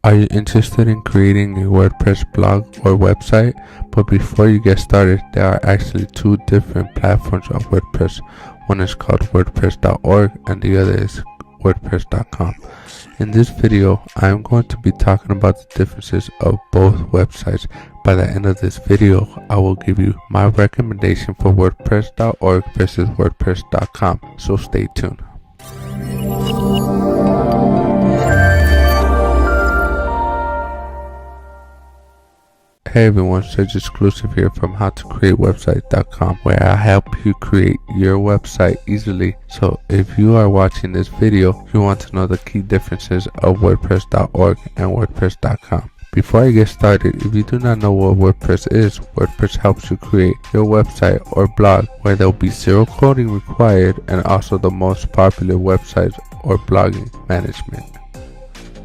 Are you interested in creating a WordPress blog or website? But before you get started, there are actually two different platforms of WordPress. One is called WordPress.org and the other is WordPress.com. In this video, I am going to be talking about the differences of both websites. By the end of this video, I will give you my recommendation for WordPress.org versus WordPress.com, so stay tuned. Hey everyone, Search Exclusive here from howtocreatewebsite.com, where I help you create your website easily. So if you are watching this video, you want to know the key differences of WordPress.org and WordPress.com. Before I get started, if you do not know what WordPress is, WordPress helps you create your website or blog where there will be zero coding required and also the most popular websites or blogging management.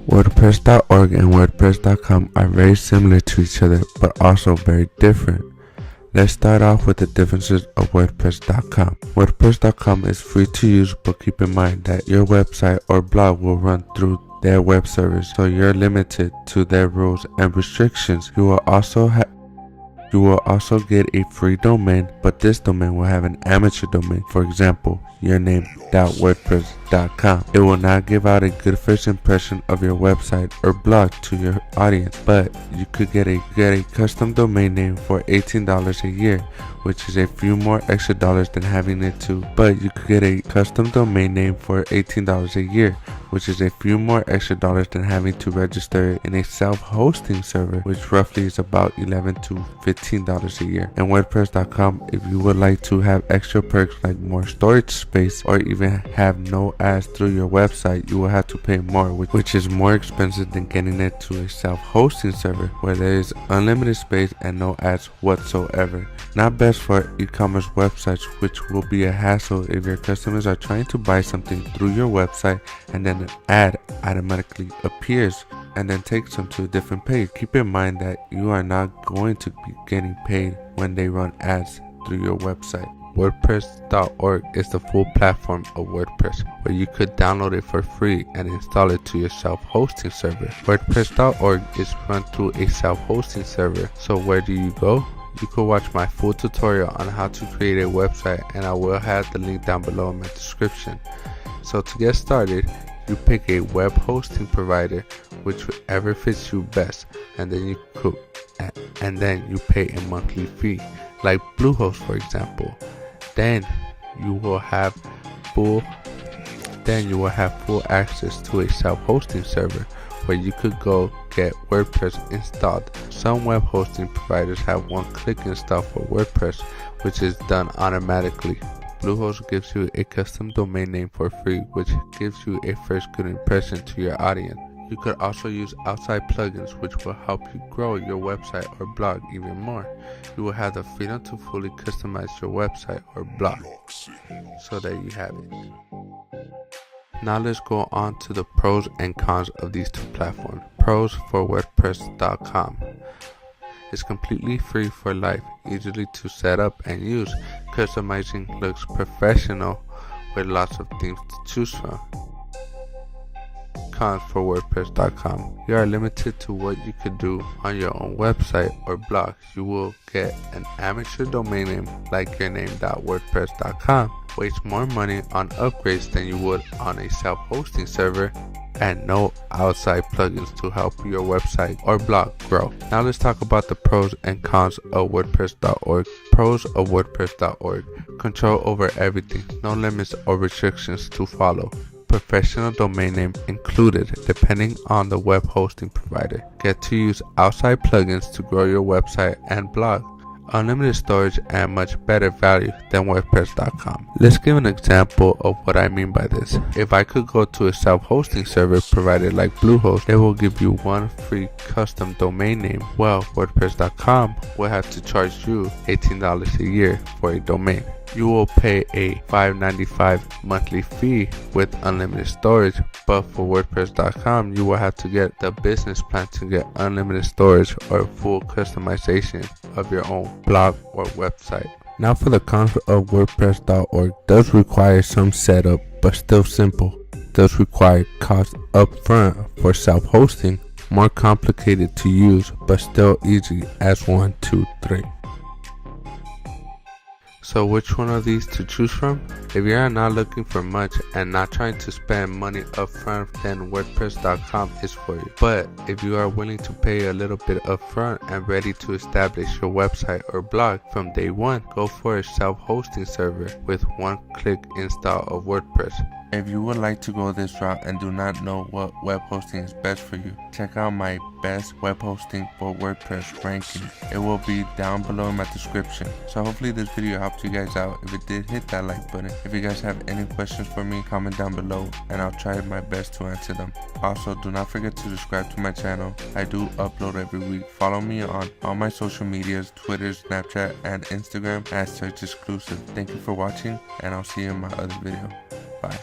WordPress.org and WordPress.com are very similar to each other, but also very different. Let's start off with the differences of WordPress.com. WordPress.com is free to use, but keep in mind that your website or blog will run through their web service, so you're limited to their rules and restrictions. You will also get a free domain, but this domain will have an amateur domain. For example, yourname.wordpress.com. It will not give out a good first impression of your website or blog to your audience, but you could get a custom domain name for $18 a year, which is a few more extra dollars than having it to. But you could get a custom domain name for $18 a year, which is a few more extra dollars than having to register in a self-hosting server, which roughly is about $11 to $15 a year. And WordPress.com, if you would like to have extra perks like more storage space or even have no ads through your website, you will have to pay more, which is more expensive than getting it to a self-hosting server where there is unlimited space and no ads whatsoever. Not best for e-commerce websites, which will be a hassle if your customers are trying to buy something through your website and then an ad automatically appears and then takes them to a different page. Keep in mind that you are not going to be getting paid when they run ads through your website. WordPress.org is the full platform of WordPress, where you could download it for free and install it to your self-hosting server. WordPress.org is run through a self-hosting server. So where do you go? You could watch my full tutorial on how to create a website, and I will have the link down below in my description. So to get started, you pick a web hosting provider, whichever fits you best, and then you pay a monthly fee, like Bluehost for example. Then you will have full access to a self-hosting server where you could go get WordPress installed. Some web hosting providers have one-click install for WordPress, which is done automatically. Bluehost gives you a custom domain name for free, which gives you a first good impression to your audience. You could also use outside plugins, which will help you grow your website or blog even more. You will have the freedom to fully customize your website or blog. So there you have it. Now let's go on to the pros and cons of these two platforms. Pros for WordPress.com. It's completely free for life, easily to set up and use. Customizing looks professional with lots of themes to choose from. Cons for WordPress.com. You are limited to what you could do on your own website or blog. You will get an amateur domain name like yourname.wordpress.com, waste more money on upgrades than you would on a self-hosting server, and no outside plugins to help your website or blog grow. Now let's talk about the pros and cons of WordPress.org. Pros of WordPress.org. Control over everything, no limits or restrictions to follow. Professional domain name included depending on the web hosting provider. Get to use outside plugins to grow your website and blog. Unlimited storage and much better value than WordPress.com. Let's give an example of what I mean by this. If I could go to a self-hosting server provider like Bluehost, they will give you one free custom domain name. Well, WordPress.com will have to charge you $18 a year for a domain. You will pay a $5.95 monthly fee with unlimited storage, but for WordPress.com you will have to get the business plan to get unlimited storage or full customization of your own blog or website. Now for the cons of WordPress.org. Does require some setup, but still simple. Does require cost up front for self-hosting. more complicated to use, but still easy as 1, 2, 3. So which one of these to choose from? If you are not looking for much and not trying to spend money upfront, then WordPress.com is for you. But if you are willing to pay a little bit upfront and ready to establish your website or blog from day one, go for a self-hosting server with one-click install of WordPress. If you would like to go this route and do not know what web hosting is best for you, check out my best web hosting for WordPress ranking. It will be down below in my description. So hopefully this video helped you guys out. If it did, hit that like button. If you guys have any questions for me, comment down below and I'll try my best to answer them. Also, do not forget to subscribe to my channel. I do upload every week. Follow me on all my social medias, Twitter, Snapchat, and Instagram at Search Exclusive. Thank you for watching and I'll see you in my other video. Bye.